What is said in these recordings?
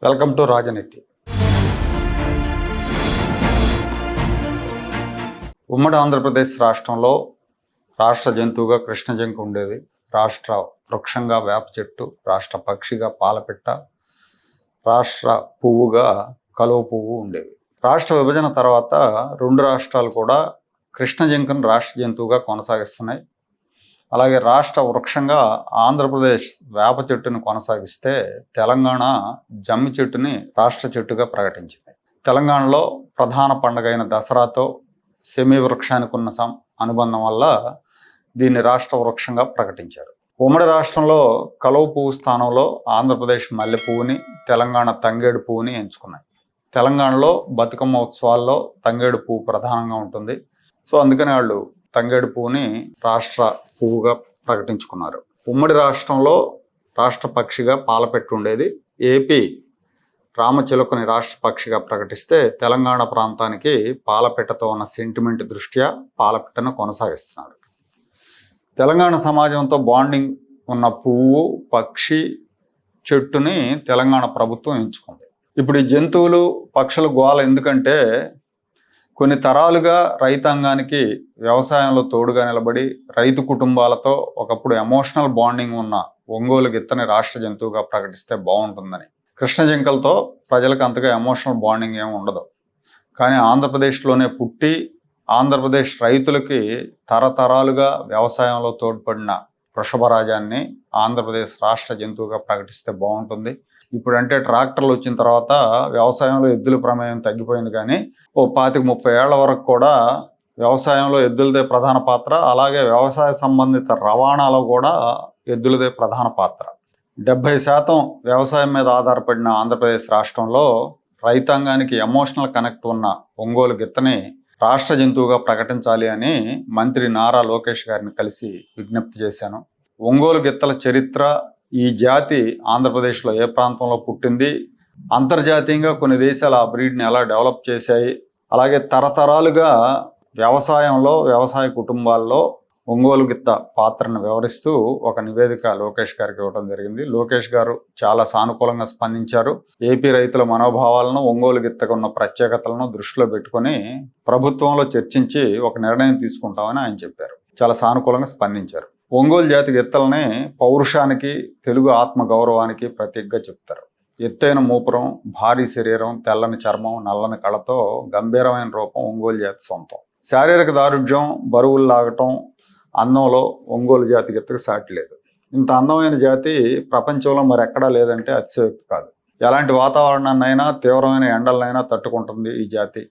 Welcome to రాజనీతి. ఉమ్మడి ఆంధ్రప్రదేశ్ రాష్ట్రంలో రాష్ట్ర జంతువుగా కృష్ణజింక ఉండేది. రాష్ట్ర వృక్షంగా వేప చెట్టు, రాష్ట్ర పక్షిగా పాలపిట్ట, రాష్ట్ర పువ్వుగా కలువ పువ్వు ఉండేవి. రాష్ట్ర విభజన తర్వాత రెండు రాష్ట్రాలు కూడా కృష్ణజింకను రాష్ట్ర జంతువుగా కొనసాగిస్తున్నాయి. అలాగే రాష్ట్ర వృక్షంగా ఆంధ్రప్రదేశ్ వేప చెట్టును కొనసాగిస్తే తెలంగాణ జమ్మి చెట్టుని రాష్ట్ర చెట్టుగా ప్రకటించింది. తెలంగాణలో ప్రధాన పండుగ అయిన దసరాతో సెమీ వృక్షానికి ఉన్న అనుబంధం వల్ల దీన్ని రాష్ట్ర వృక్షంగా ప్రకటించారు. ఉమ్మడి రాష్ట్రంలో కలువ పువ్వు స్థానంలో ఆంధ్రప్రదేశ్ మల్లె పువ్వుని, తెలంగాణ తంగేడు పువ్వుని ఎంచుకున్నాయి. తెలంగాణలో బతుకమ్మ ఉత్సవాల్లో తంగేడు పువ్వు ప్రధానంగా ఉంటుంది. సో అందుకని వాళ్ళు తంగేడు పువ్వుని రాష్ట్ర పువ్వుగా ప్రకటించుకున్నారు. ఉమ్మడి రాష్ట్రంలో రాష్ట్ర పక్షిగా పాలపెట్టు ఉండేది. ఏపీ రామచిలుకని రాష్ట్ర పక్షిగా ప్రకటిస్తే తెలంగాణ ప్రాంతానికి పాలపిట్టతో ఉన్న సెంటిమెంట్ దృష్ట్యా పాలపిట్టను కొనసాగిస్తున్నారు. తెలంగాణ సమాజంతో బాండింగ్ ఉన్న పువ్వు, పక్షి, చెట్టుని తెలంగాణ ప్రభుత్వం ఎంచుకుంది. ఇప్పుడు ఈ జంతువులు, పక్షుల గోల ఎందుకంటే కొన్ని తరాలుగా రైతాంగానికి వ్యవసాయంలో తోడుగా నిలబడి రైతు కుటుంబాలతో ఒకప్పుడు ఎమోషనల్ బాండింగ్ ఉన్న ఒంగోలు గిత్తని రాష్ట్ర జంతువుగా ప్రకటిస్తే బాగుంటుందని. కృష్ణజింకలతో ప్రజలకు అంతగా ఎమోషనల్ బాండింగ్ ఏమి ఉండదు. కానీ ఆంధ్రప్రదేశ్లోనే పుట్టి ఆంధ్రప్రదేశ్ రైతులకి తరతరాలుగా వ్యవసాయంలో తోడ్పడిన వృషభరాజాన్ని ఆంధ్రప్రదేశ్ రాష్ట్ర జంతువుగా ప్రకటిస్తే బాగుంటుంది. ఇప్పుడంటే ట్రాక్టర్లు వచ్చిన తర్వాత వ్యవసాయంలో ఎద్దుల ప్రమేయం తగ్గిపోయింది. కానీ 25-30 ఏళ్ల వరకు కూడా వ్యవసాయంలో ఎద్దులదే ప్రధాన పాత్ర. అలాగే వ్యవసాయ సంబంధిత రవాణాలో కూడా ఎద్దులదే ప్రధాన పాత్ర. 70% వ్యవసాయం మీద ఆధారపడిన ఆంధ్రప్రదేశ్ రాష్ట్రంలో రైతాంగానికి ఎమోషనల్ కనెక్ట్ ఉన్న ఒంగోలు గిత్తని రాష్ట్ర జంతువుగా ప్రకటించాలి అని మంత్రి నారా లోకేష్ గారిని కలిసి విజ్ఞప్తి చేశాను. ఒంగోలు గిత్తల చరిత్ర, ఈ జాతి ఆంధ్రప్రదేశ్లో ఏ ప్రాంతంలో పుట్టింది, అంతర్జాతీయంగా కొన్ని దేశాలు ఆ బ్రీడ్ని ఎలా డెవలప్ చేశాయి, అలాగే తరతరాలుగా వ్యవసాయంలో, వ్యవసాయ కుటుంబాల్లో ఒంగోలు గిత్త పాత్రను వివరిస్తూ ఒక నివేదిక లోకేష్ గారికి ఇవ్వడం జరిగింది. లోకేష్ గారు చాలా సానుకూలంగా స్పందించారు. ఏపీ రైతుల మనోభావాలను, ఒంగోలు గిత్తకు ఉన్న ప్రత్యేకతలను దృష్టిలో పెట్టుకొని ప్రభుత్వంలో చర్చించి ఒక నిర్ణయం తీసుకుంటామని ఆయన చెప్పారు. చాలా సానుకూలంగా స్పందించారు. ఒంగోలు జాతి గిత్తలని పౌరుషానికి, తెలుగు ఆత్మ గౌరవానికి ప్రతీకగా చెప్తారు. ఎత్తైన మూపురం, భారీ శరీరం, తెల్లని చర్మం, నల్లని కళతో గంభీరమైన రూపం ఒంగోలు జాతి సొంతం. శారీరక దారుఢ్యం, బరువులు లాగటం, అందంలో ఒంగోలు జాతి గిత్తకు సాటి లేదు. ఇంత అందమైన జాతి ప్రపంచంలో మరెక్కడా లేదంటే అతిశయోక్తి కాదు. ఎలాంటి వాతావరణాన్నైనా, తీవ్రమైన ఎండలనైనా తట్టుకుంటుంది ఈ జాతి.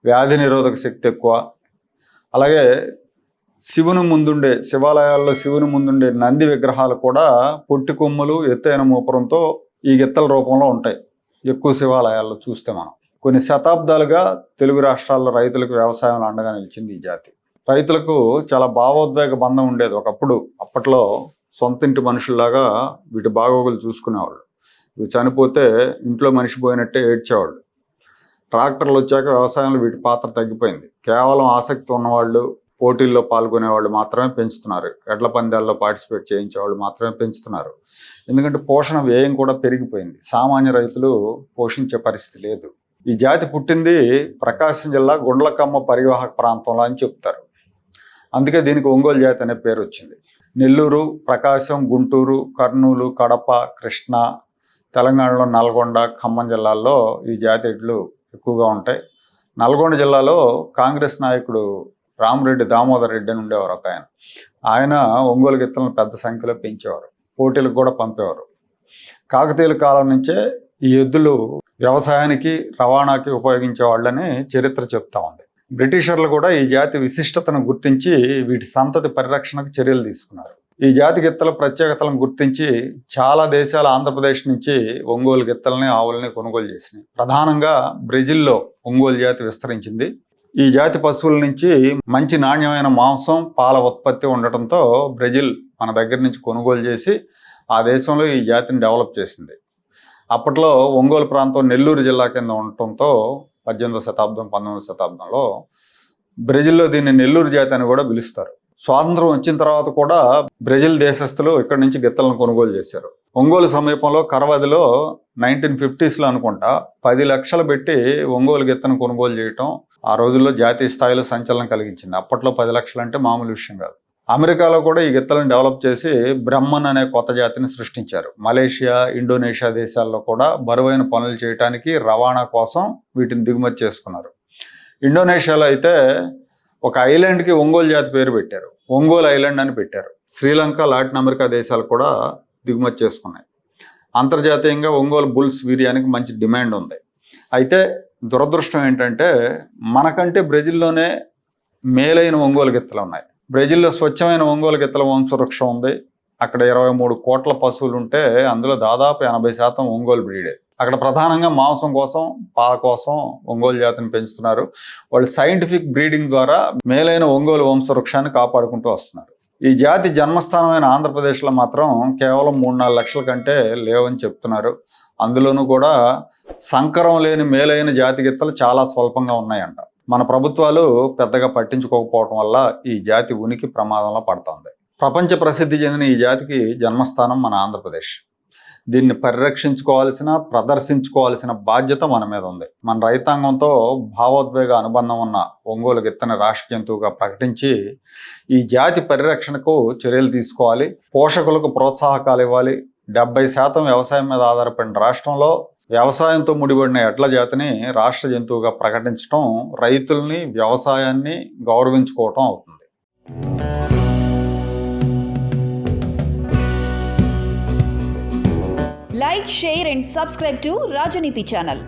వ్యాధి నిరోధక శక్తి ఎక్కువ. అలాగే శివాలయాల్లో శివుని ముందుండే నంది విగ్రహాలు కూడా పొట్టి కొమ్ములు, ఎత్తైన మూపురంతో ఈ గిత్తల రూపంలో ఉంటాయి ఎక్కువ శివాలయాల్లో చూస్తే మనం. కొన్ని శతాబ్దాలుగా తెలుగు రాష్ట్రాల్లో రైతులకు వ్యవసాయంలో అండగా నిలిచింది ఈ జాతి. రైతులకు చాలా భావోద్వేగ బంధం ఉండేది ఒకప్పుడు. అప్పట్లో సొంతింటి మనుషుల్లాగా వీటి బాగోగులు చూసుకునేవాళ్ళు. ఇవి చనిపోతే ఇంట్లో మనిషి పోయినట్టే ఏడ్చేవాళ్ళు. ట్రాక్టర్లు వచ్చాక వ్యవసాయంలో వీటి పాత్ర తగ్గిపోయింది. కేవలం ఆసక్తి ఉన్నవాళ్ళు, పోటీల్లో పాల్గొనేవాళ్ళు మాత్రమే పెంచుతున్నారు. ఎడ్ల పందాల్లో పార్టిసిపేట్ చేయించేవాళ్ళు మాత్రమే పెంచుతున్నారు. ఎందుకంటే పోషణ వ్యయం కూడా పెరిగిపోయింది. సామాన్య రైతులు పోషించే పరిస్థితి లేదు. ఈ జాతి పుట్టింది ప్రకాశం జిల్లా గుండ్లకమ్మ పరివాహక ప్రాంతంలో అని చెప్తారు. అందుకే దీనికి ఒంగోలు జాతి అనే పేరు వచ్చింది. నెల్లూరు, ప్రకాశం, గుంటూరు, కర్నూలు, కడప, కృష్ణా, తెలంగాణలో నల్గొండ, ఖమ్మం జిల్లాల్లో ఈ జాతి ఎడ్లు ఎక్కువగా ఉంటాయి. నల్గొండ జిల్లాలో కాంగ్రెస్ నాయకుడు రామరెడ్డి దామోదర్ రెడ్డి అని ఉండేవారు ఒక ఆయన. ఆయన ఒంగోలు గిత్తలను పెద్ద సంఖ్యలో పెంచేవారు, పోటీలకు కూడా పంపేవారు. కాకతీయుల కాలం నుంచే ఈ ఎద్దులు వ్యవసాయానికి, రవాణాకి ఉపయోగించే వాళ్ళని చరిత్ర చెప్తా ఉంది. బ్రిటిషర్లు కూడా ఈ జాతి విశిష్టతను గుర్తించి వీటి సంతతి పరిరక్షణకు చర్యలు తీసుకున్నారు. ఈ జాతి గిత్తల ప్రత్యేకతలను గుర్తించి చాలా దేశాలు ఆంధ్రప్రదేశ్ నుంచి ఒంగోలు గిత్తలని, ఆవులని కొనుగోలు చేసినాయి. ప్రధానంగా బ్రెజిల్లో ఒంగోలు జాతి విస్తరించింది. ఈ జాతి పశువుల నుంచి మంచి నాణ్యమైన మాంసం, పాల ఉత్పత్తి ఉండటంతో బ్రెజిల్ మన దగ్గర నుంచి కొనుగోలు చేసి ఆ దేశంలో ఈ జాతిని డెవలప్ చేసింది. అప్పట్లో ఒంగోలు ప్రాంతం నెల్లూరు జిల్లా కింద ఉండటంతో 18వ శతాబ్దం, 19వ శతాబ్దంలో బ్రెజిల్లో దీన్ని నెల్లూరు జాతి అని కూడా పిలుస్తారు. స్వాతంత్రం వచ్చిన తర్వాత కూడా బ్రెజిల్ దేశస్తులు ఇక్కడి నుంచి గిత్తలను కొనుగోలు చేశారు. ఒంగోలు సమీపంలో కరవదిలో 1950s అనుకుంటా 10 లక్షలు పెట్టి ఒంగోలు గిత్తను కొనుగోలు చేయటం ఆ రోజుల్లో జాతీయ స్థాయిలో సంచలనం కలిగించింది. అప్పట్లో 10 లక్షలు అంటే మామూలు విషయం కాదు. అమెరికాలో కూడా ఈ గిత్తలను డెవలప్ చేసి బ్రహ్మన్ అనే కొత్త జాతిని సృష్టించారు. మలేషియా, ఇండోనేషియా దేశాల్లో కూడా బరువైన పనులు చేయడానికి రవాణా కోసం వీటిని దిగుమతి చేసుకున్నారు. ఇండోనేషియాలో అయితే ఒక ఐలాండ్కి ఒంగోలు జాతి పేరు పెట్టారు. ఒంగోలు ఐలాండ్ అని పెట్టారు. శ్రీలంక, లాటిన్ అమెరికా దేశాలు కూడా దిగుమతి చేసుకున్నాయి. అంతర్జాతీయంగా ఒంగోలు బుల్స్ వీర్యానికి మంచి డిమాండ్ ఉంది. అయితే దురదృష్టం ఏంటంటే మనకంటే బ్రెజిల్లోనే మేలైన ఒంగోలు గిత్తలు ఉన్నాయి. బ్రెజిల్లో స్వచ్ఛమైన ఒంగోలు గిత్తల వంశవృక్షం ఉంది. అక్కడ 23 కోట్ల పశువులు ఉంటే అందులో దాదాపు 80% ఒంగోలు బ్రీడే. అక్కడ ప్రధానంగా మాంసం కోసం, పాల కోసం ఒంగోలు జాతిని పెంచుతున్నారు. వాళ్ళు సైంటిఫిక్ బ్రీడింగ్ ద్వారా మేలైన ఒంగోలు వంశవృక్షాన్ని కాపాడుకుంటూ వస్తున్నారు. ఈ జాతి జన్మస్థానమైన ఆంధ్రప్రదేశ్లో మాత్రం కేవలం 3-4 లక్షల కంటే లేవని చెప్తున్నారు. అందులోనూ కూడా సంకరం లేని మేలైన జాతి గిత్తలు చాలా స్వల్పంగా ఉన్నాయంట. మన ప్రభుత్వాలు పెద్దగా పట్టించుకోకపోవడం వల్ల ఈ జాతి ఉనికి ప్రమాదంలో పడుతోంది. ప్రపంచ ప్రసిద్ధి చెందిన ఈ జాతికి జన్మస్థానం మన ఆంధ్రప్రదేశ్. దీన్ని పరిరక్షించుకోవాల్సిన, ప్రదర్శించుకోవాల్సిన బాధ్యత మన మీద ఉంది. మన రైతాంగంతో భావోద్వేగ అనుబంధం ఉన్న ఒంగోలు గిత్తని రాష్ట్ర జంతువుగా ప్రకటించి ఈ జాతి పరిరక్షణకు చర్యలు తీసుకోవాలి. పోషకులకు ప్రోత్సాహకాలు ఇవ్వాలి. 70% వ్యవసాయం మీద ఆధారపడిన రాష్ట్రంలో వ్యవసాయంతో ముడిపడిన ఎడ్ల జాతిని రాష్ట్ర జంతువుగా ప్రకటించడం రైతుల్ని, వ్యవసాయాన్ని గౌరవించుకోవటం అవుతుంది. Like, share and subscribe to Rajaniti channel.